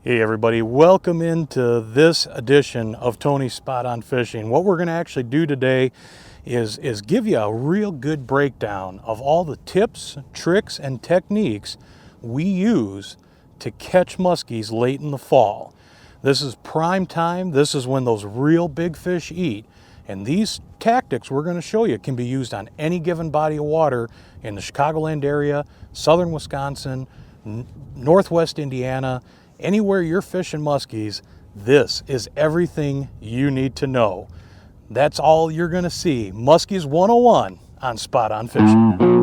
Hey everybody, welcome into this edition of Tony's Spot On Fishing. What we're going to actually do today is give you a real good breakdown of all the tips, tricks, and techniques we use to catch muskies late in the fall. This is prime time. This is when those real big fish eat. And these tactics we're going to show you can be used on any given body of water in the Chicagoland area, southern Wisconsin, northwest Indiana. Anywhere you're fishing muskies, this is everything you need to know. That's all you're going to see. Muskies 101 on Spot On Fishing.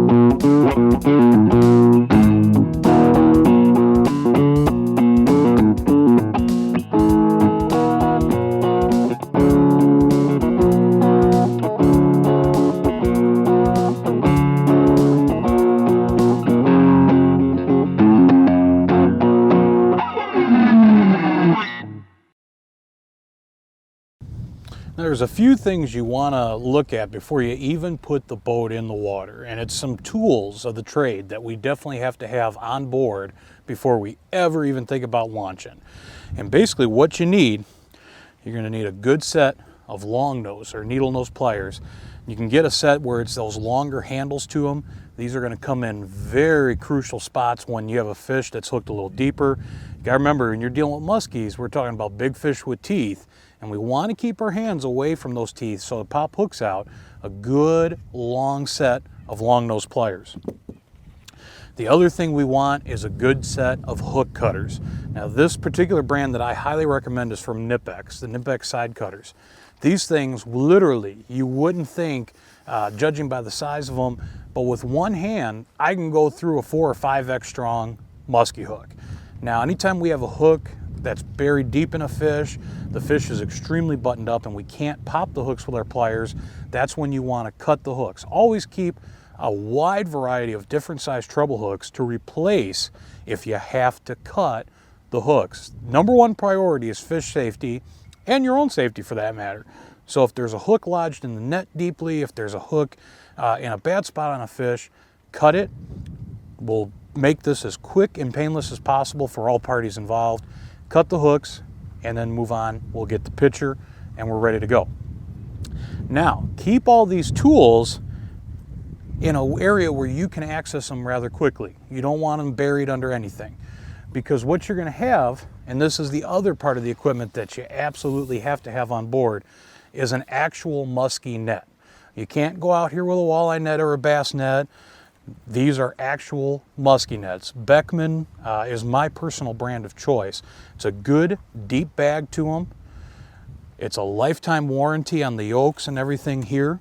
There's a few things you want to look at before you even put the boat in the water, and it's some tools of the trade that we definitely have to have on board before we ever even think about launching. And basically what you need, you're going to need a good set of long nose or needle nose pliers. You can get a set where it's those longer handles to them. These are going to come in very crucial spots when you have a fish that's hooked a little deeper. You got to remember, when you're dealing with muskies, we're talking about big fish with teeth. And we want to keep our hands away from those teeth so the pop hooks out a good long set of long nose pliers. The other thing we want is a good set of hook cutters. Now this particular brand that I highly recommend is from Minnowbaits, the Minnowbaits side cutters. These things literally, you wouldn't think, judging by the size of them, but with one hand I can go through a 4 or 5x strong musky hook. Now anytime we have a hook that's buried deep in a fish, the fish is extremely buttoned up and we can't pop the hooks with our pliers, that's when you want to cut the hooks. Always keep a wide variety of different size treble hooks to replace if you have to cut the hooks. Number one priority is fish safety and your own safety for that matter. So if there's a hook lodged in the net deeply, if there's a hook in a bad spot on a fish, cut it. We'll make this as quick and painless as possible for all parties involved. Cut the hooks and then move on. We'll get the picture and we're ready to go. Now, keep all these tools in an area where you can access them rather quickly. You don't want them buried under anything, because what you're going to have, and this is the other part of the equipment that you absolutely have to have on board, is an actual musky net. You can't go out here with a walleye net or a bass net. These are actual musky nets. Beckman is my personal brand of choice. It's a good deep bag to them. It's a lifetime warranty on the yolks and everything here.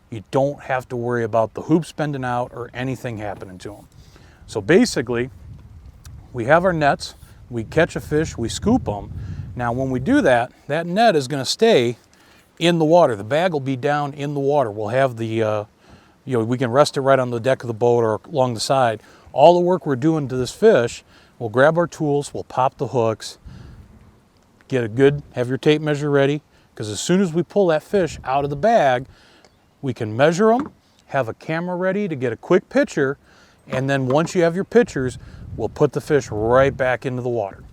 You don't have to worry about the hoops bending out or anything happening to them. So basically, we have our nets, we catch a fish, we scoop them. Now when we do that, that net is going to stay in the water. The bag will be down in the water. We'll have the we can rest it right on the deck of the boat or along the side. All the work we're doing to this fish, we'll grab our tools, we'll pop the hooks, have your tape measure ready, because as soon as we pull that fish out of the bag, we can measure them, have a camera ready to get a quick picture, and then once you have your pictures, we'll put the fish right back into the water.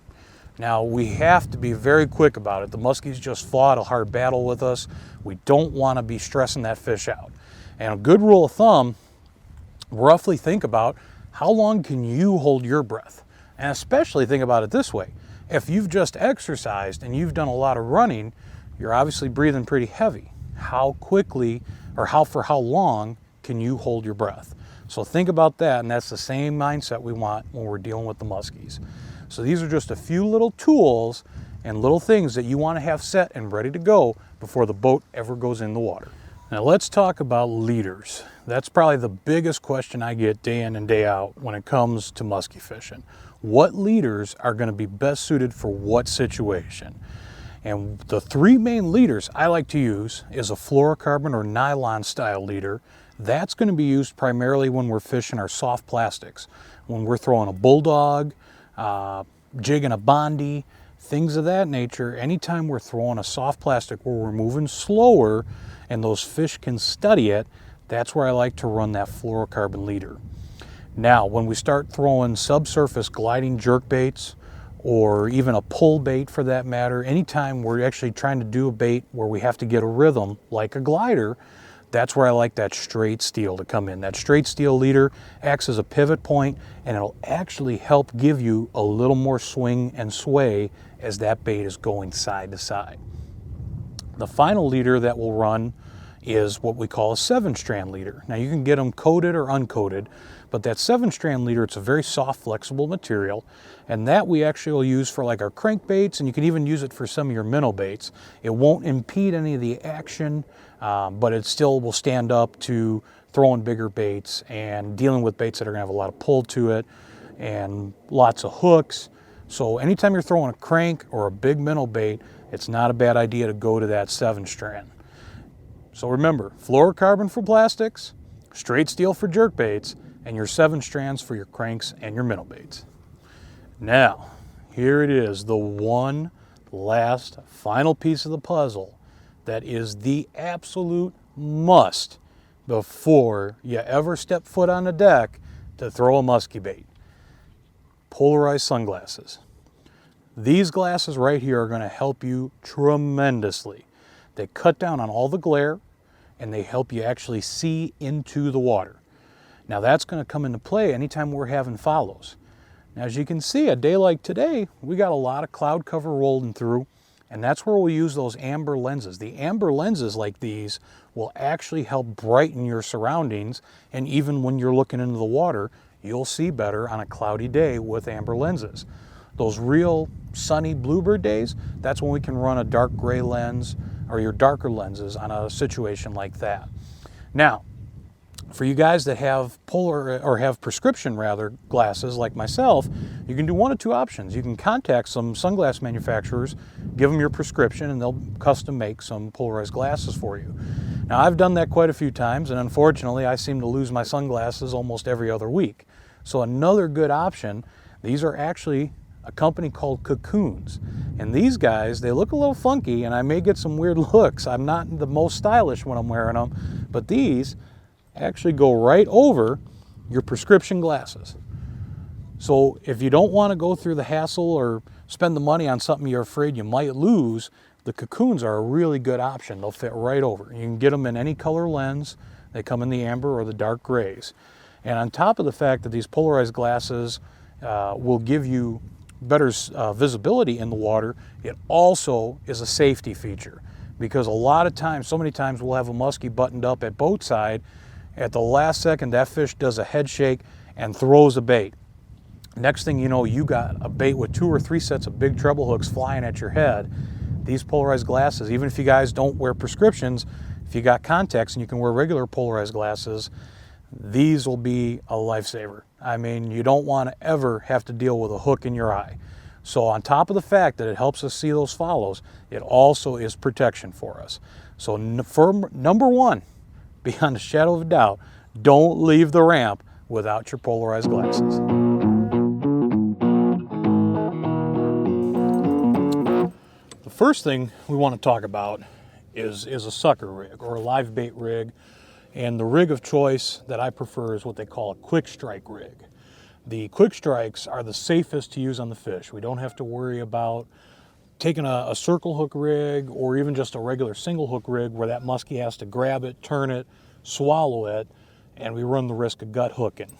Now we have to be very quick about it. The muskies just fought a hard battle with us. We don't want to be stressing that fish out. And a good rule of thumb, roughly think about how long can you hold your breath? And especially think about it this way. If you've just exercised and you've done a lot of running, you're obviously breathing pretty heavy. How quickly or for how long can you hold your breath? So think about that, and that's the same mindset we want when we're dealing with the muskies. So these are just a few little tools and little things that you want to have set and ready to go before the boat ever goes in the water. Now let's talk about leaders. That's probably the biggest question I get day in and day out when it comes to musky fishing. What leaders are going to be best suited for what situation? And the three main leaders I like to use is a fluorocarbon or nylon style leader. That's going to be used primarily when we're fishing our soft plastics. When we're throwing a bulldog, jigging a bondy, things of that nature. Anytime we're throwing a soft plastic where we're moving slower and those fish can study it, that's where I like to run that fluorocarbon leader. Now, when we start throwing subsurface gliding jerkbaits or even a pull bait for that matter. Anytime we're actually trying to do a bait where we have to get a rhythm like a glider, that's where I like that straight steel to come in. That straight steel leader acts as a pivot point, and it'll actually help give you a little more swing and sway as that bait is going side to side. The final leader that we'll run is what we call a 7-strand leader. Now you can get them coated or uncoated, but that 7-strand leader, it's a very soft, flexible material, and that we actually will use for like our crankbaits, and you can even use it for some of your minnow baits. It won't impede any of the action, but it still will stand up to throwing bigger baits and dealing with baits that are gonna have a lot of pull to it and lots of hooks. So anytime you're throwing a crank or a big minnow bait, it's not a bad idea to go to that 7-strand. So remember, fluorocarbon for plastics, straight steel for jerkbaits, and your 7 strands for your cranks and your minnow baits. Now, here it is, the one last final piece of the puzzle that is the absolute must before you ever step foot on the deck to throw a musky bait. Polarized sunglasses. These glasses right here are going to help you tremendously. They cut down on all the glare and they help you actually see into the water. Now that's going to come into play anytime we're having follows. Now as you can see, a day like today, we got a lot of cloud cover rolling through, and that's where we'll use those amber lenses. The amber lenses like these will actually help brighten your surroundings, and even when you're looking into the water, you'll see better on a cloudy day with amber lenses. Those real sunny bluebird days, that's when we can run a dark gray lens or your darker lenses on a situation like that. Now, for you guys that have prescription glasses like myself, you can do one of two options. You can contact some sunglass manufacturers, give them your prescription, and they'll custom make some polarized glasses for you. Now, I've done that quite a few times, and unfortunately, I seem to lose my sunglasses almost every other week. So another good option, these are actually a company called Cocoons. And these guys, they look a little funky, and I may get some weird looks. I'm not the most stylish when I'm wearing them, but these actually go right over your prescription glasses. So if you don't want to go through the hassle or spend the money on something you're afraid you might lose, the Cocoons are a really good option. They'll fit right over. You can get them in any color lens. They come in the amber or the dark grays. And on top of the fact that these polarized glasses will give you better visibility in the water, it also is a safety feature, because a lot of times, so many times, we'll have a muskie buttoned up at boat side. At the last second, that fish does a head shake and throws a bait. Next thing you know, you got a bait with 2 or 3 sets of big treble hooks flying at your head. These polarized glasses, even if you guys don't wear prescriptions, if you got contacts and you can wear regular polarized glasses, these will be a lifesaver. I mean, you don't want to ever have to deal with a hook in your eye. So on top of the fact that it helps us see those follows, it also is protection for us. So for number one, beyond a shadow of a doubt, don't leave the ramp without your polarized glasses. The first thing we want to talk about is a sucker rig or a live bait rig. And the rig of choice that I prefer is what they call a quick strike rig. The quick strikes are the safest to use on the fish. We don't have to worry about taking a circle hook rig or even just a regular single hook rig where that muskie has to grab it, turn it, swallow it, and we run the risk of gut hooking.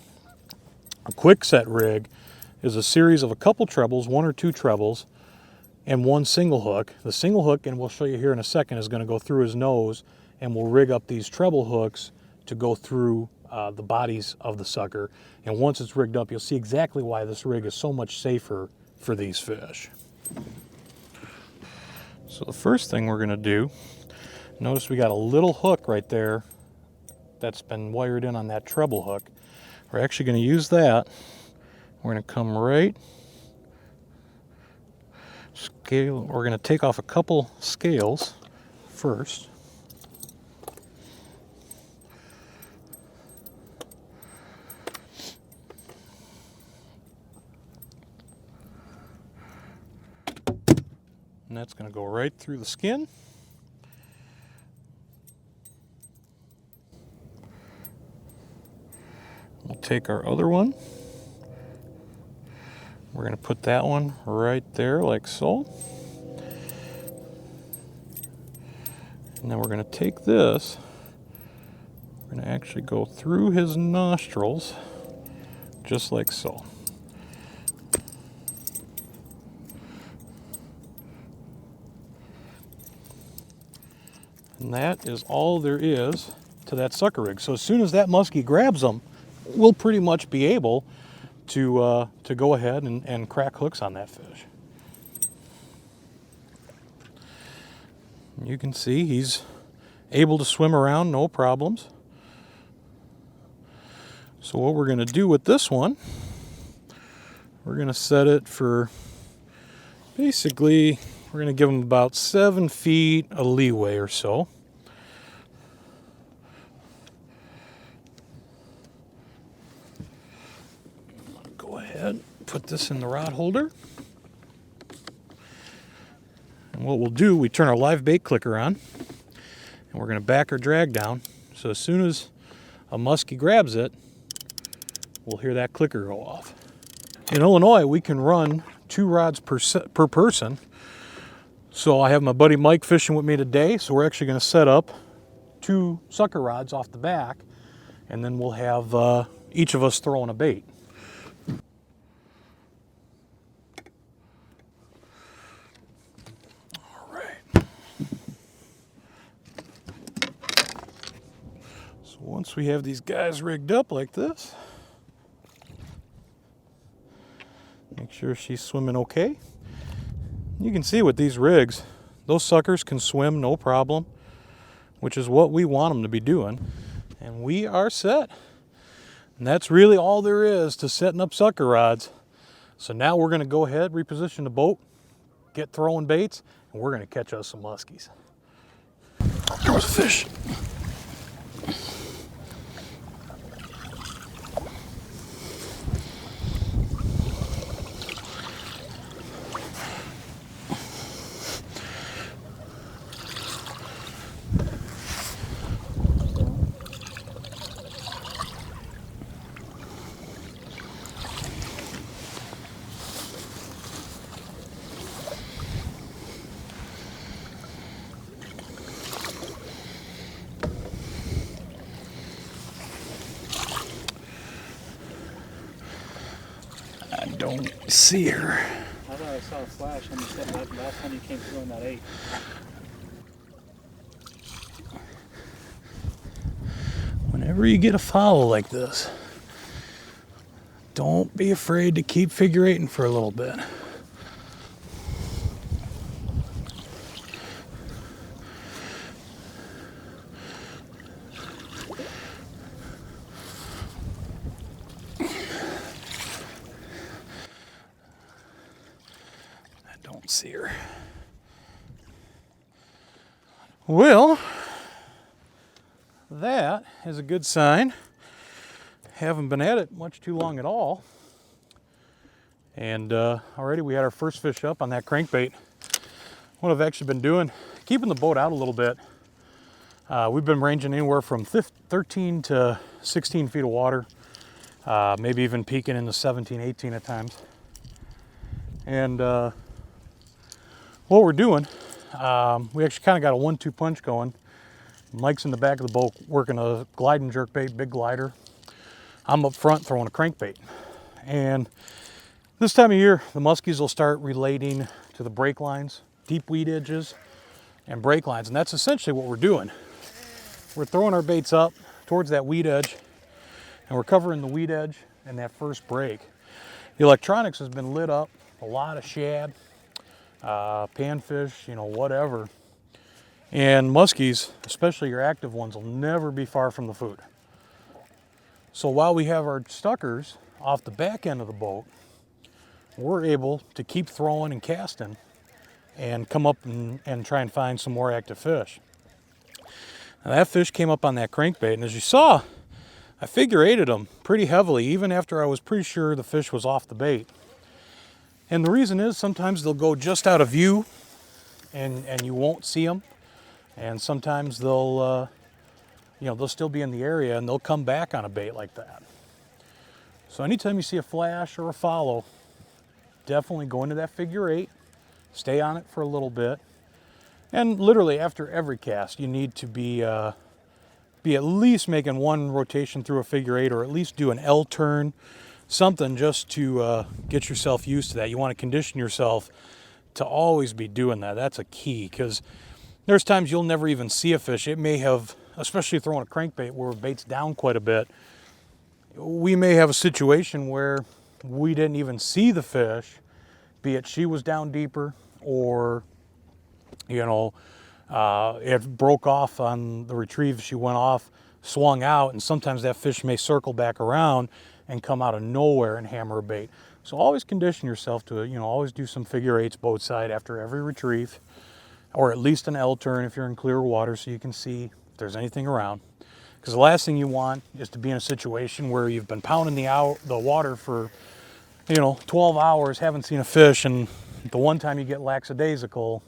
A quick set rig is a series of a couple trebles, 1 or 2 trebles, and 1 single hook. The single hook, and we'll show you here in a second, is going to go through his nose, and we'll rig up these treble hooks to go through the bodies of the sucker. And once it's rigged up, you'll see exactly why this rig is so much safer for these fish. So the first thing we're going to do, notice we got a little hook right there that's been wired in on that treble hook. We're actually going to use that. We're going to come right, scale. We're going to take off a couple scales first. And that's going to go right through the skin. We'll take our other one. We're going to put that one right there like so. And then we're going to take this, we're going to actually go through his nostrils just like so. And that is all there is to that sucker rig. So as soon as that muskie grabs them, we'll pretty much be able to go ahead and crack hooks on that fish. You can see he's able to swim around, no problems. So what we're going to do with this one, we're going to set it for, basically, we're going to give him about 7 feet of leeway or so. Go ahead, put this in the rod holder. And what we'll do, we turn our live bait clicker on, and we're going to back our drag down. So as soon as a muskie grabs it, we'll hear that clicker go off. In Illinois, we can run 2 rods per person. So I have my buddy Mike fishing with me today, so we're actually going to set up 2 sucker rods off the back, and then we'll have each of us throwing a bait. All right. So once we have these guys rigged up like this, make sure she's swimming okay. You can see with these rigs, those suckers can swim no problem, which is what we want them to be doing. And we are set. And that's really all there is to setting up sucker rods. So now we're going to go ahead, reposition the boat, get throwing baits, and we're going to catch us some muskies. There's a fish. Don't see her. I thought I saw a flash when you said that last time you came through on that 8. Whenever you get a foul like this, don't be afraid to keep figure eighting for a little bit. See her. Well, that is a good sign. Haven't been at it much too long at all. And already we had our first fish up on that crankbait. What I've actually been doing, keeping the boat out a little bit. We've been ranging anywhere from 13 to 16 feet of water, maybe even peaking in the 17, 18 at times. And what we're doing, we actually kind of got a 1-2 punch going. Mike's in the back of the boat working a gliding jerkbait, big glider. I'm up front throwing a crankbait. And this time of year, the muskies will start relating to the break lines, deep weed edges, and break lines. And that's essentially what we're doing. We're throwing our baits up towards that weed edge, and we're covering the weed edge and that first break. The electronics has been lit up, a lot of shad, panfish, you know, whatever. And muskies, especially your active ones, will never be far from the food. So while we have our stuckers off the back end of the boat, we're able to keep throwing and casting and come up and try and find some more active fish. Now that fish came up on that crankbait, and as you saw, I figure eighted him pretty heavily, even after I was pretty sure the fish was off the bait. And the reason is sometimes they'll go just out of view and you won't see them. And sometimes they'll, they'll still be in the area and they'll come back on a bait like that. So anytime you see a flash or a follow, definitely go into that figure 8, stay on it for a little bit, and literally after every cast, you need to be at least making one rotation through a figure 8, or at least do an L turn, something just to get yourself used to that. You want to condition yourself to always be doing that. That's a key, because there's times you'll never even see a fish. It may have, especially throwing a crankbait where bait's down quite a bit, we may have a situation where we didn't even see the fish, be it she was down deeper, or it broke off on the retrieve. She went off, swung out, and sometimes that fish may circle back around and come out of nowhere and hammer a bait. So always condition yourself to it. Always do some figure 8s boat side after every retrieve, or at least an L turn if you're in clear water, so you can see if there's anything around. Because the last thing you want is to be in a situation where you've been pounding the water for 12 hours, haven't seen a fish, and the one time you get lackadaisical,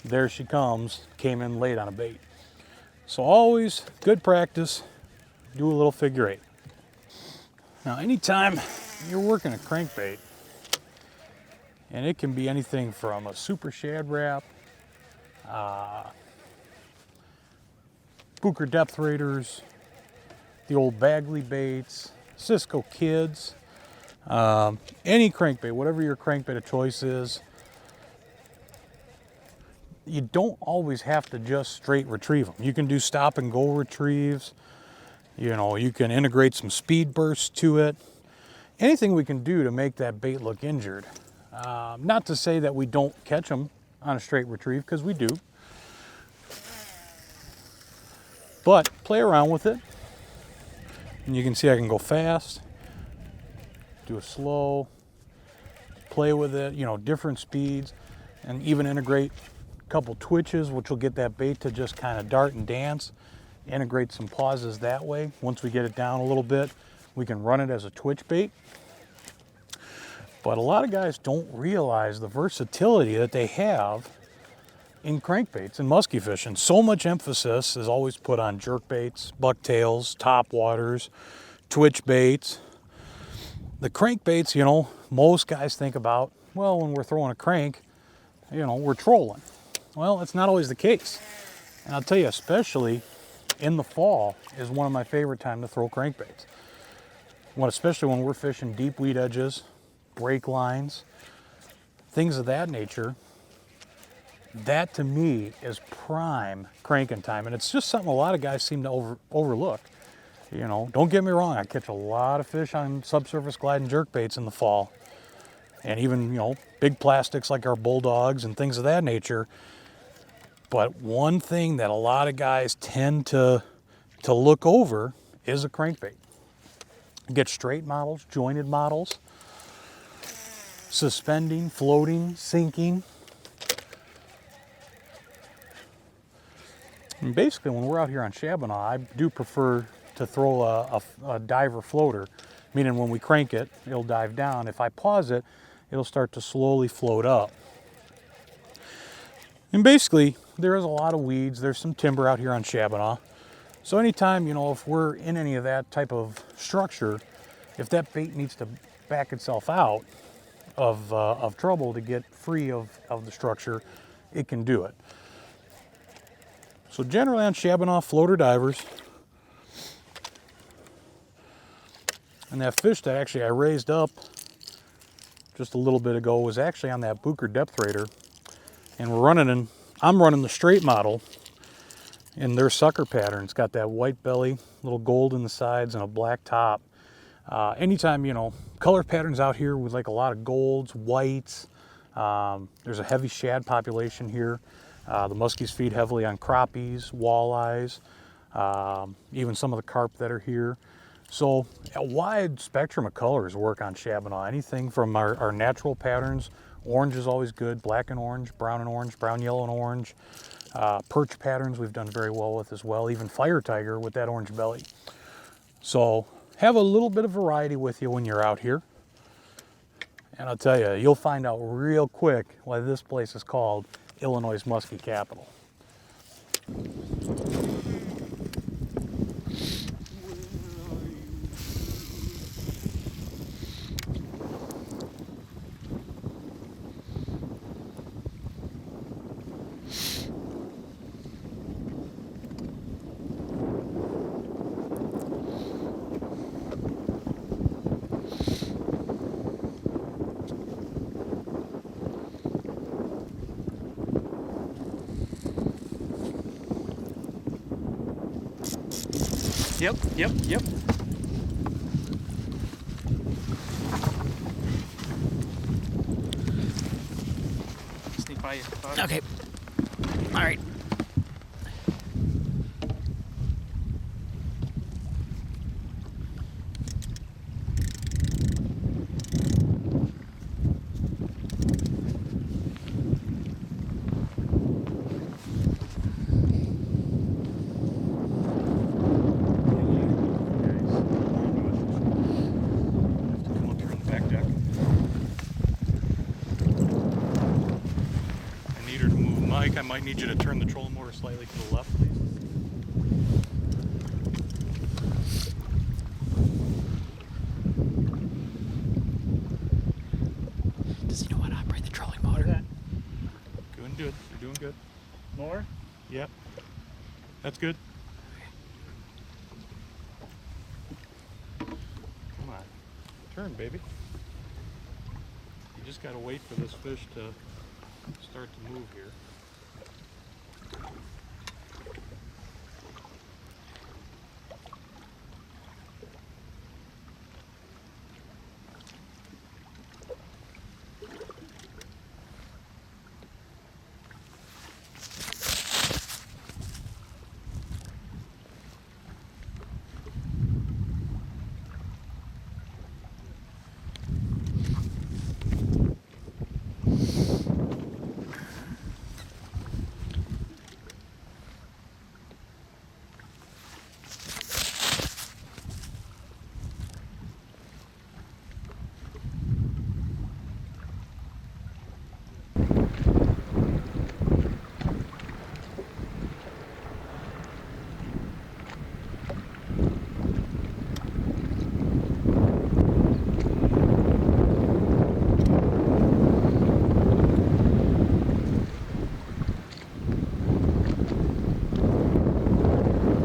there she comes, came in late on a bait. So always good practice, do a little figure 8. Now anytime you're working a crankbait, and it can be anything from a super shad wrap, Booker depth raiders, the old Bagley baits, Cisco kids, any crankbait, whatever your crankbait of choice is, you don't always have to just straight retrieve them. You can do stop and go retrieves. You can integrate some speed bursts to it. Anything we can do to make that bait look injured. Not to say that we don't catch them on a straight retrieve, because we do. But play around with it. And you can see I can go fast, do a slow, play with it, different speeds, and even integrate a couple twitches, which will get that bait to just kind of dart and dance. Integrate some pauses that way. Once we get it down a little bit, we can run it as a twitch bait. But a lot of guys don't realize the versatility that they have in crankbaits and musky fishing. So much emphasis is always put on jerkbaits, bucktails, topwaters, twitch baits. The crankbaits, most guys think about, well, when we're throwing a crank, we're trolling. Well, it's not always the case. And I'll tell you, especially in the fall is one of my favorite times to throw crankbaits. Especially when we're fishing deep weed edges, break lines, things of that nature. That to me is prime cranking time, and it's just something a lot of guys seem to overlook. Don't get me wrong, I catch a lot of fish on subsurface gliding jerkbaits in the fall, and even big plastics like our bulldogs and things of that nature. But one thing that a lot of guys tend to look over is a crankbait. Get straight models, jointed models, suspending, floating, sinking. And basically, when we're out here on Shabana, I do prefer to throw a diver floater, meaning when we crank it, it'll dive down. If I pause it, it'll start to slowly float up. And basically, there is a lot of weeds. There's some timber out here on Shabana. So anytime, if we're in any of that type of structure, if that bait needs to back itself out of trouble to get free of the structure, it can do it. So generally on Shabana, floater divers. And that fish that actually I raised up just a little bit ago was actually on that Booker depth raider. And I'm running the straight model in their sucker pattern. It's got that white belly, little gold in the sides, and a black top. Anytime, color patterns out here with like a lot of golds, whites. There's a heavy shad population here. The muskies feed heavily on crappies, walleyes, even some of the carp that are here. So a wide spectrum of colors work on Shabana. Anything from our natural patterns. Orange is always good, black and orange, brown, yellow and orange. Perch patterns we've done very well with as well, even fire tiger with that orange belly. So have a little bit of variety with you when you're out here. And I'll tell you, you'll find out real quick why this place is called Illinois' musky capital. Yep. Sneak by you. Okay. All right. I might need you to turn the trolling motor slightly to the left, please. Does he know how to operate the trolling motor? Okay. Doing good. You're doing good. More? Yep. That's good. Come on. Turn, baby. You just gotta wait for this fish to start to move here.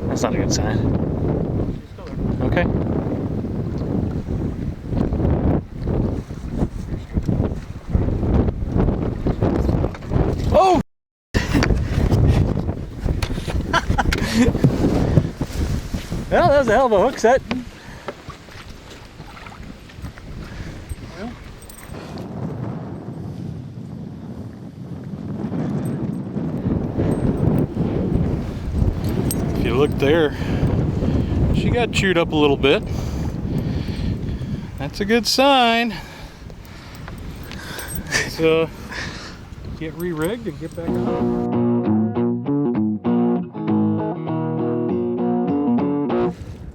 That's not a good sign. She's still there. Okay. Oh! Well, that was a hell of a hook set. Well, If you look there, she got chewed up a little bit. That's a good sign. Let's get re-rigged and get back on.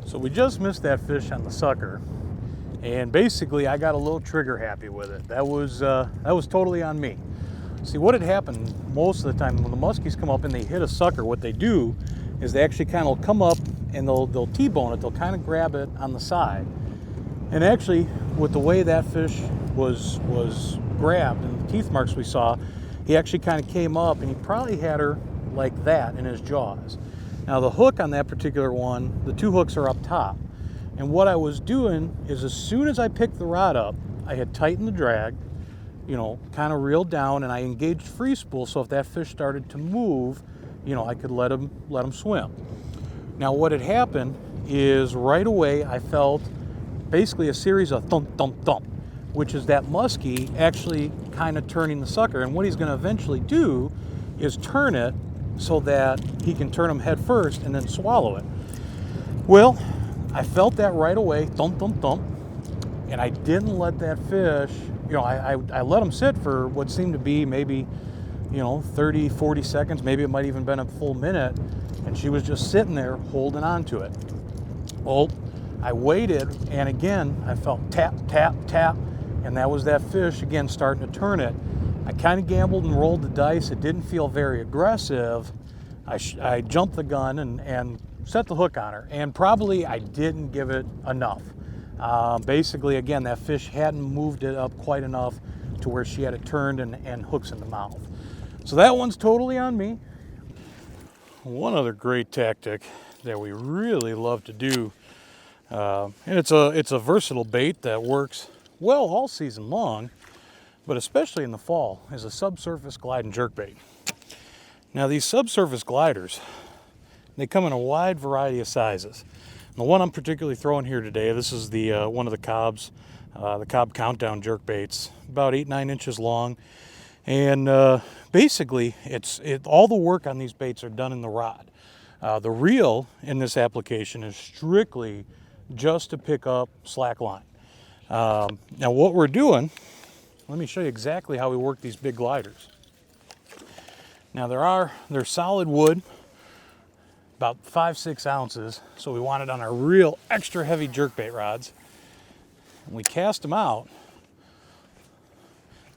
So we just missed that fish on the sucker, and basically I got a little trigger happy with it. That was totally on me. See, what had happened most of the time when the muskies come up and they hit a sucker, what they do is they actually kind of come up and they'll T-bone it. They'll kind of grab it on the side. And actually, with the way that fish was grabbed and the teeth marks we saw, he actually kind of came up and he probably had her like that in his jaws. Now the hook on that particular one, the two hooks are up top. And what I was doing is as soon as I picked the rod up, I had tightened the drag, you know, kind of reeled down, and I engaged free spool, so if that fish started to move, you know, I could let him swim. Now what had happened is right away I felt basically a series of thump, thump, thump, which is that muskie actually kind of turning the sucker. And what he's going to eventually do is turn it so that he can turn him head first and then swallow it. Well, I felt that right away, thump, thump, thump, and I didn't let that fish, you know, I let him sit for what seemed to be maybe, you know, 30, 40 seconds, maybe it might even been a full minute, and she was just sitting there holding on to it. Well, I waited, and again, I felt tap, tap, tap, and that was that fish again starting to turn it. I kind of gambled and rolled the dice. It didn't feel very aggressive. I jumped the gun and set the hook on her, and probably I didn't give it enough. Basically, again, that fish hadn't moved it up quite enough to where she had it turned and hooks in the mouth. So that one's totally on me. One other great tactic that we really love to do, and it's a versatile bait that works well all season long, but especially in the fall, is a subsurface glide and jerkbait. Now these subsurface gliders, they come in a wide variety of sizes. The one I'm particularly throwing here today, this is the one of the Cobb's, the Cobb Countdown jerkbaits, about 8-9 inches long. And basically, all the work on these baits are done in the rod. The reel in this application is strictly just to pick up slack line. Now what we're doing, let me show you exactly how we work these big gliders. Now they're solid wood, about 5-6 ounces, so we want it on our real extra heavy jerkbait rods. And we cast them out.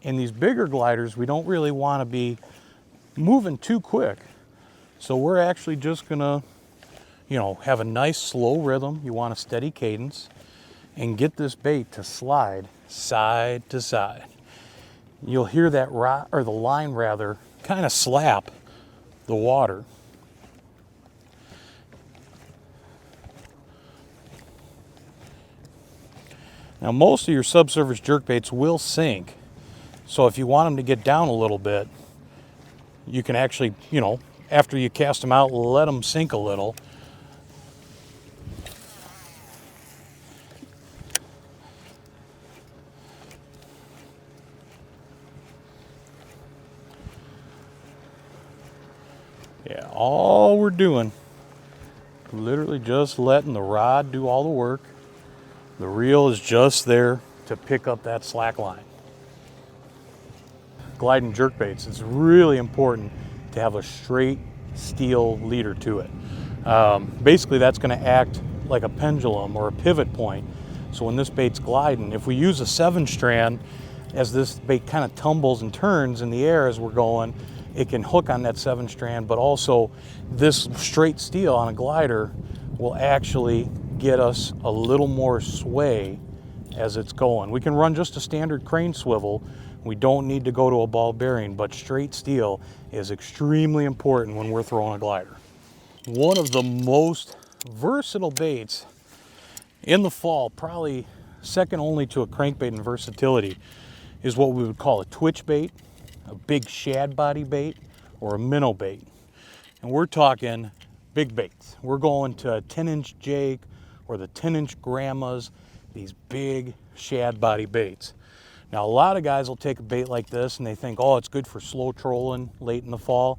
In these bigger gliders, we don't really want to be moving too quick. So we're actually just gonna, have a nice slow rhythm. You want a steady cadence and get this bait to slide side to side. You'll hear that rod, or the line rather, kind of slap the water. Now most of your subsurface jerkbaits will sink. So if you want them to get down a little bit, you can actually, after you cast them out, let them sink a little. Yeah, all we're doing, literally just letting the rod do all the work. The reel is just there to pick up that slack line. Gliding jerkbaits, it's really important to have a straight steel leader to it. Basically that's going to act like a pendulum or a pivot point. So when this bait's gliding, if we use a 7-strand, as this bait kind of tumbles and turns in the air as we're going, it can hook on that 7-strand, but also this straight steel on a glider will actually get us a little more sway as it's going. We can run just a standard crane swivel. We don't need to go to a ball bearing, but straight steel is extremely important when we're throwing a glider. One of the most versatile baits in the fall, probably second only to a crankbait in versatility, is what we would call a twitch bait, a big shad body bait, or a minnow bait. And we're talking big baits. We're going to a 10-inch jake or the 10-inch grandmas, these big shad body baits. Now a lot of guys will take a bait like this and they think, oh, it's good for slow trolling late in the fall,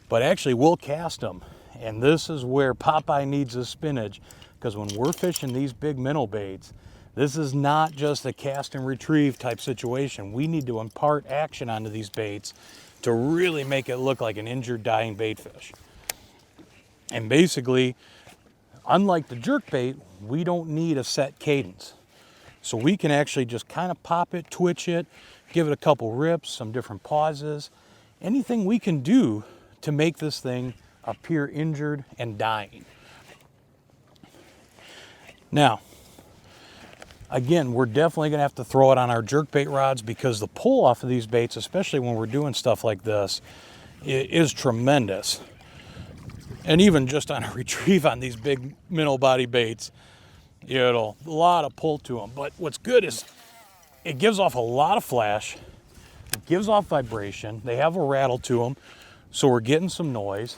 but actually we'll cast them. And this is where Popeye needs his spinach, because when we're fishing these big minnow baits, this is not just a cast and retrieve type situation. We need to impart action onto these baits to really make it look like an injured, dying bait fish. And basically, unlike the jerkbait, we don't need a set cadence. So we can actually just kind of pop it, twitch it, give it a couple rips, some different pauses, anything we can do to make this thing appear injured and dying. Now, again, we're definitely going to have to throw it on our jerkbait rods, because the pull off of these baits, especially when we're doing stuff like this, is tremendous. And even just on a retrieve on these big minnow body baits, a lot of pull to them. But what's good is it gives off a lot of flash, it gives off vibration, they have a rattle to them, so we're getting some noise.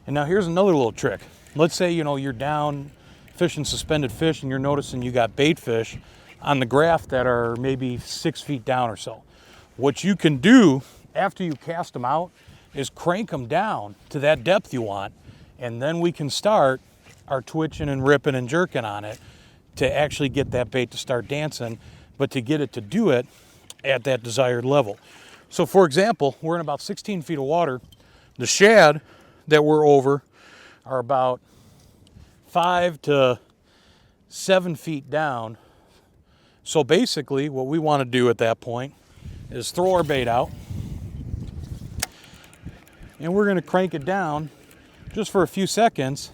And now here's another little trick. Let's say, you're down fishing suspended fish and you're noticing you got bait fish on the graph that are maybe 6 feet down or so. What you can do after you cast them out is crank them down to that depth you want, and then we can start our twitching and ripping and jerking on it to actually get that bait to start dancing, but to get it to do it at that desired level. So for example, we're in about 16 feet of water. The shad that we're over are about 5 to 7 feet down. So basically what we want to do at that point is throw our bait out, and we're going to crank it down just for a few seconds,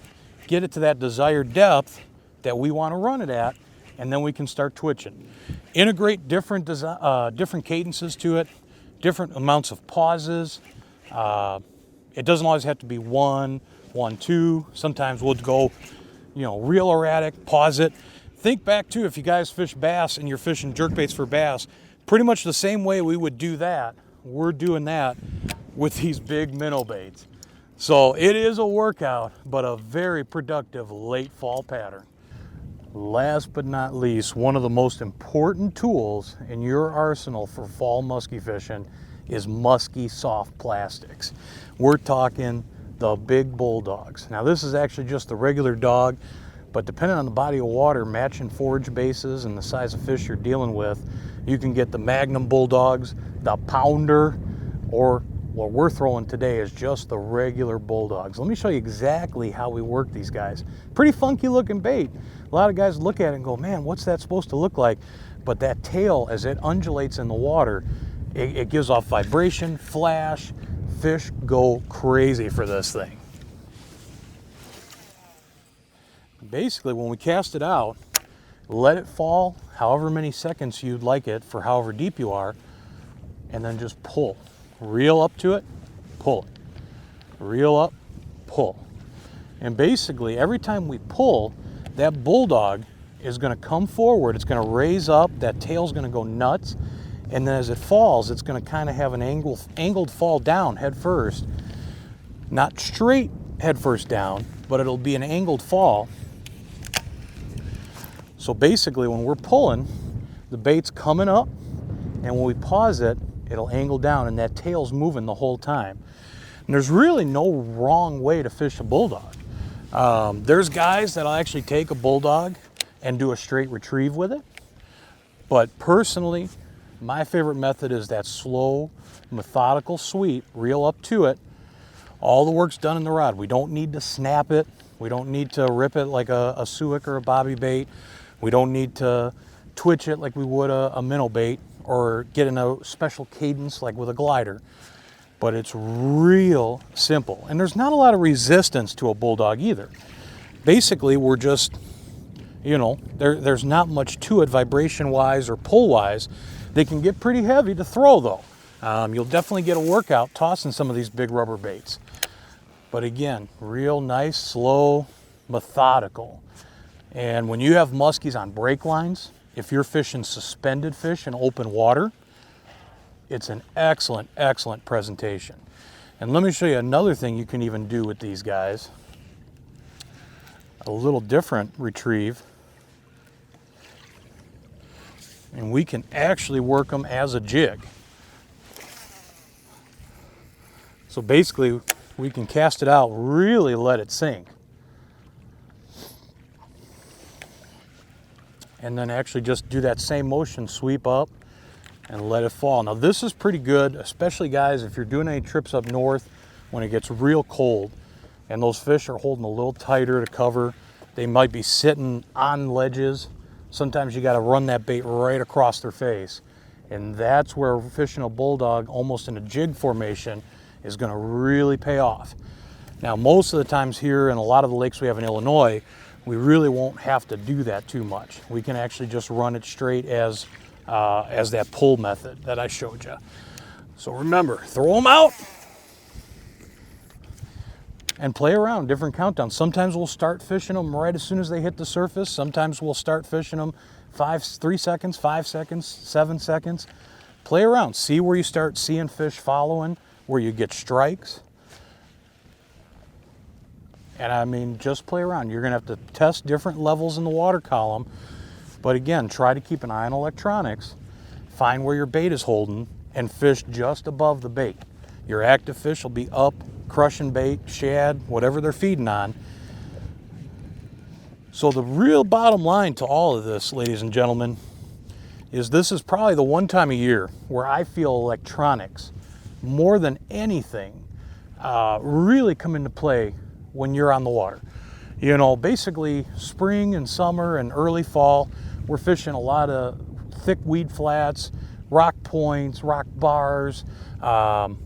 get it to that desired depth that we want to run it at, and then we can start twitching. Integrate different cadences to it, different amounts of pauses. It doesn't always have to be 1, 1, 2. Sometimes we'll go, real erratic, pause it. Think back to if you guys fish bass and you're fishing jerkbaits for bass, pretty much the same way we would do that, we're doing that with these big minnow baits. So it is a workout, but a very productive late fall pattern. Last but not least, one of the most important tools in your arsenal for fall musky fishing is musky soft plastics. We're talking the big bulldogs. Now this is actually just the regular dog, but depending on the body of water, matching forage bases and the size of fish you're dealing with, you can get the Magnum bulldogs, the pounder, or what we're throwing today is just the regular bulldogs. Let me show you exactly how we work these guys. Pretty funky looking bait. A lot of guys look at it and go, man, what's that supposed to look like? But that tail, as it undulates in the water, it gives off vibration, flash. Fish go crazy for this thing. Basically, when we cast it out, let it fall however many seconds you'd like it for however deep you are, and then just pull. Reel up to it, pull it. Reel up, pull. And basically, every time we pull, that bulldog is going to come forward. It's going to raise up. That tail's going to go nuts. And then as it falls, it's going to kind of have an angled fall down head first. Not straight head first down, but it'll be an angled fall. So basically, when we're pulling, the bait's coming up, and when we pause it, it'll angle down, and that tail's moving the whole time. And there's really no wrong way to fish a bulldog. There's guys that'll actually take a bulldog and do a straight retrieve with it. But personally, my favorite method is that slow, methodical sweep, reel up to it. All the work's done in the rod. We don't need to snap it. We don't need to rip it like a suic or a bobby bait. We don't need to twitch it like we would a minnow bait or get in a special cadence like with a glider. But it's real simple. And there's not a lot of resistance to a bulldog either. Basically, we're just, you know, there's not much to it vibration-wise or pull-wise. They can get pretty heavy to throw, though. You'll definitely get a workout tossing some of these big rubber baits. But again, real nice, slow, methodical. And when you have muskies on break lines, if you're fishing suspended fish in open water, it's an excellent, excellent presentation. And let me show you another thing you can even do with these guys. A little different retrieve. And we can actually work them as a jig. So basically, we can cast it out, really let it sink. And then actually just do that same motion, sweep up and let it fall. Now this is pretty good, especially guys, if you're doing any trips up north when it gets real cold and those fish are holding a little tighter to cover. They might be sitting on ledges. Sometimes you got to run that bait right across their face. And that's where fishing a bulldog almost in a jig formation is going to really pay off. Now, most of the times here in a lot of the lakes we have in Illinois, we really won't have to do that too much. We can actually just run it straight as that pull method that I showed you. So remember, throw them out and play around, different countdowns. Sometimes we'll start fishing them right as soon as they hit the surface. Sometimes we'll start fishing them 3 seconds, 5 seconds, 7 seconds. Play around, see where you start seeing fish following, where you get strikes. And I mean, just play around. You're gonna have to test different levels in the water column. But again, try to keep an eye on electronics, find where your bait is holding, and fish just above the bait. Your active fish will be up, crushing bait, shad, whatever they're feeding on. So the real bottom line to all of this, ladies and gentlemen, is this is probably the one time a year where I feel electronics, more than anything, really come into play when you're on the water. You know, basically spring and summer and early fall, we're fishing a lot of thick weed flats, rock points, rock bars,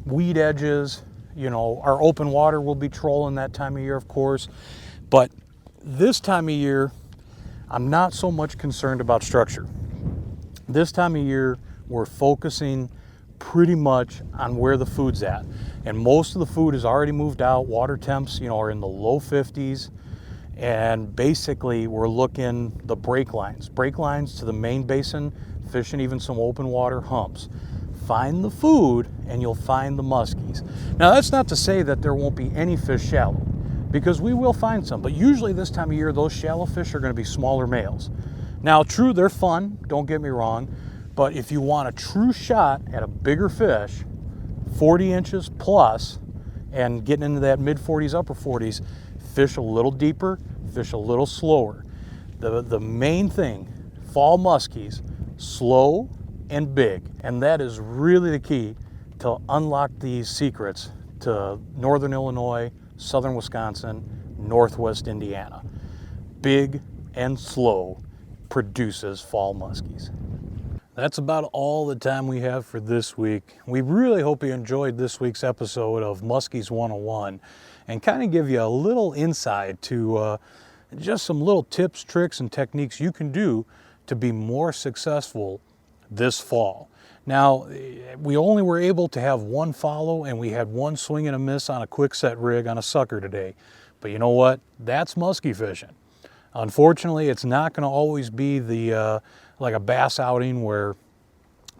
weed edges. You know, our open water will be trolling that time of year, of course. But this time of year, I'm not so much concerned about structure. This time of year, we're focusing pretty much on where the food's at. And most of the food is already moved out. Water temps, you know, are in the low 50s. And basically, we're looking the break lines to the main basin, fishing even some open water humps. Find the food and you'll find the muskies. Now, that's not to say that there won't be any fish shallow. because we will find some. But usually this time of year, those shallow fish are going to be smaller males. Now, true, they're fun, don't get me wrong, but if you want a true shot at a bigger fish, 40 inches plus, and getting into that mid-40s, upper 40s, fish a little deeper, fish a little slower. The main thing, fall muskies, slow and big, and that is really the key to unlock these secrets to northern Illinois, southern Wisconsin, northwest Indiana. Big and slow produces fall muskies. That's about all the time we have for this week. We really hope you enjoyed this week's episode of Muskies 101 and kind of give you a little insight to just some little tips, tricks, and techniques you can do to be more successful this fall. Now, we only were able to have one follow, and we had one swing and a miss on a quick set rig on a sucker today. But you know what? That's musky fishing. Unfortunately, it's not going to always be the like a bass outing where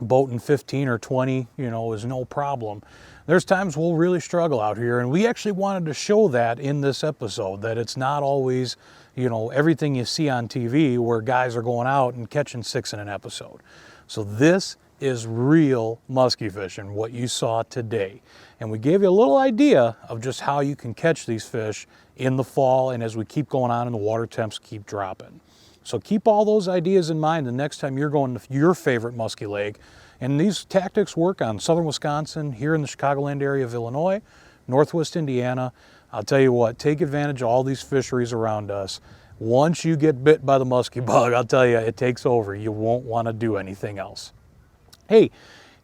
boating 15 or 20, is no problem. There's times we'll really struggle out here, and we actually wanted to show that in this episode, that it's not always, everything you see on TV where guys are going out and catching 6 in an episode. So this is real musky fishing, what you saw today. And we gave you a little idea of just how you can catch these fish in the fall and as we keep going on and the water temps keep dropping. So keep all those ideas in mind the next time you're going to your favorite musky lake. And these tactics work on southern Wisconsin, here in the Chicagoland area of Illinois, northwest Indiana. I'll tell you what, take advantage of all these fisheries around us. Once you get bit by the musky bug, I'll tell you, it takes over. You won't want to do anything else. Hey,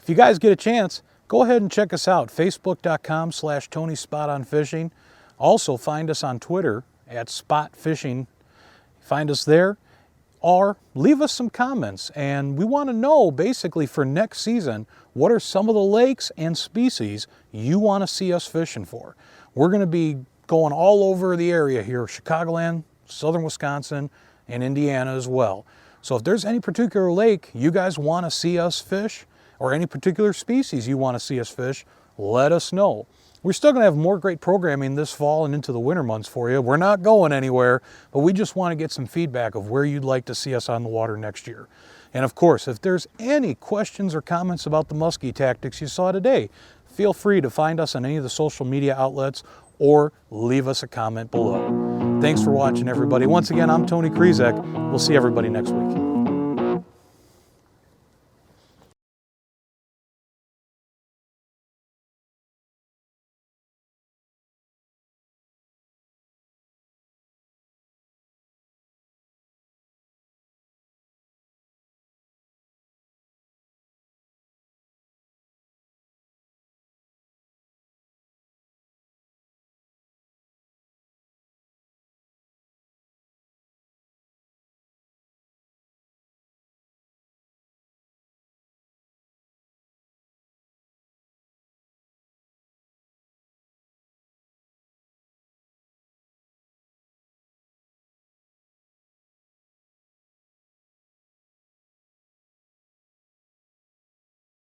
if you guys get a chance, go ahead and check us out, facebook.com/TonySpotOnFishing. Also find us on Twitter at Spot Fishing. Find us there, or leave us some comments. And we want to know, basically, for next season, what are some of the lakes and species you want to see us fishing for. We're going to be going all over the area here, Chicagoland, southern Wisconsin, and Indiana as well. So if there's any particular lake you guys want to see us fish, or any particular species you want to see us fish, let us know. We're still going to have more great programming this fall and into the winter months for you. We're not going anywhere, but we just want to get some feedback of where you'd like to see us on the water next year. And of course, if there's any questions or comments about the musky tactics you saw today, feel free to find us on any of the social media outlets or leave us a comment below. Thanks for watching, everybody. Once again, I'm Tony Krizek. We'll see everybody next week.